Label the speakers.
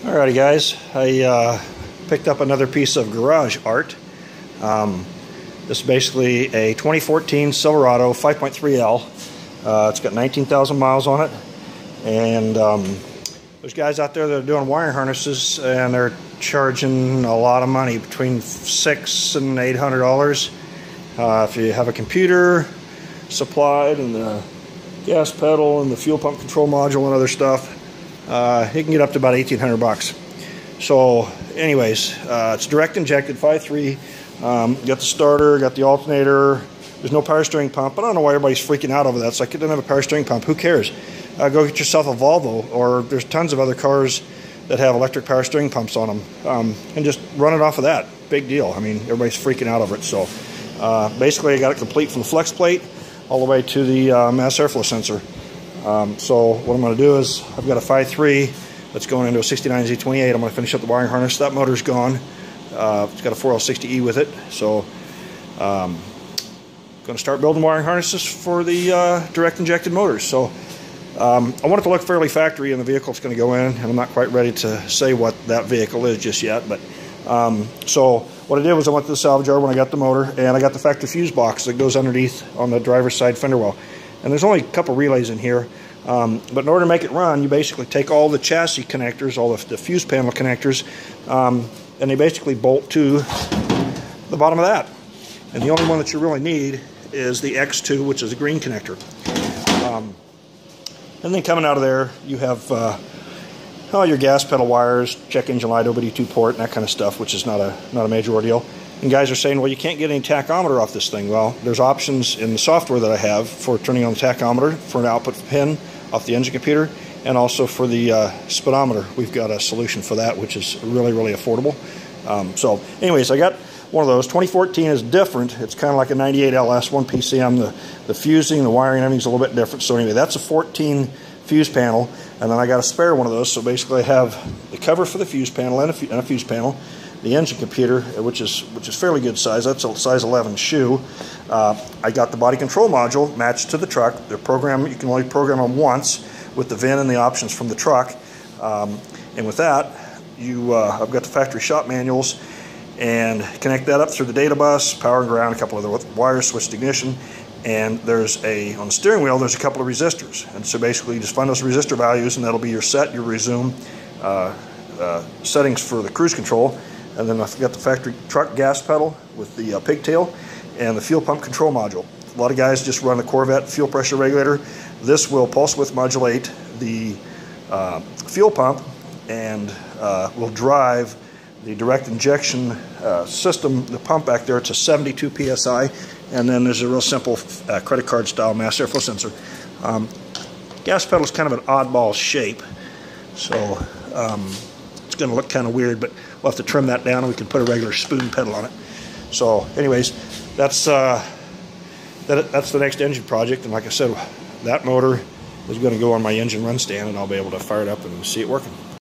Speaker 1: Alrighty guys, I picked up another piece of garage art. This is basically a 2014 Silverado 5.3L. It's got 19,000 miles on it, and there's guys out there that are doing wiring harnesses and they're charging a lot of money, between $600 and $800. If you have a computer supplied and the gas pedal and the fuel pump control module and other stuff, you can get up to about 1,800 bucks. So anyways, it's direct injected 5.3. Got the starter, got the alternator. There's no power steering pump, but I don't know why everybody's freaking out over that. It's like, it doesn't have a power steering pump. Who cares? Go get yourself a Volvo, or there's tons of other cars that have electric power steering pumps on them, and just run it off of that. Big deal. I mean, everybody's freaking out over it. So basically I got it complete from the flex plate all the way to the mass airflow sensor. So what I'm going to do is, I've got a 5.3 that's going into a 69 Z28. I'm going to finish up the wiring harness. That motor's gone. It's got a 4L60E with it. So going to start building wiring harnesses for the direct injected motors. So I want it to look fairly factory, and the vehicle's going to go in, and I'm not quite ready to say what that vehicle is just yet. But so what I did was, I went to the salvage yard when I got the motor, and I got the factory fuse box that goes underneath on the driver's side fender well. And there's only a couple relays in here, but in order to make it run, you basically take all the chassis connectors, all the fuse panel connectors, and they basically bolt to the bottom of that. And the only one that you really need is the X2, which is a green connector. And then coming out of there, you have all your gas pedal wires, check engine light, OBD2 port, and that kind of stuff, which is not a major ordeal. And guys are saying, well, you can't get any tachometer off this thing. Well, there's options in the software that I have for turning on the tachometer for an output pin off the engine computer, and also for the speedometer. We've got a solution for that, which is really, really affordable. So anyways, I got one of those. 2014 is different. It's kind of like a 98 LS, 1 PCM. The fusing, the wiring, everything's a little bit different. So anyway, that's a 14 fuse panel, and then I got a spare one of those. So basically I have the cover for the fuse panel and a fuse panel, the engine computer, which is fairly good size. That's a size 11 shoe. I got the body control module matched to the truck. The program, you can only program them once with the VIN and the options from the truck. And with that, I've got the factory shop manuals, and connect that up through the data bus, power and ground, a couple of the wires, switch to ignition, and there's on the steering wheel, there's a couple of resistors. And so basically you just find those resistor values, and that'll be your set, your resume settings for the cruise control. And then I've got the factory truck gas pedal with the pigtail and the fuel pump control module. A lot of guys just run the Corvette fuel pressure regulator. This will pulse width modulate the fuel pump, and will drive the direct injection system, the pump back there, to 72 PSI. And then there's a real simple credit card style mass airflow sensor. Gas pedal is kind of an oddball shape, so it's going to look kind of weird, but we'll have to trim that down, and we can put a regular spoon pedal on it. So anyways, that's the next engine project. And like I said, that motor is going to go on my engine run stand, and I'll be able to fire it up and see it working.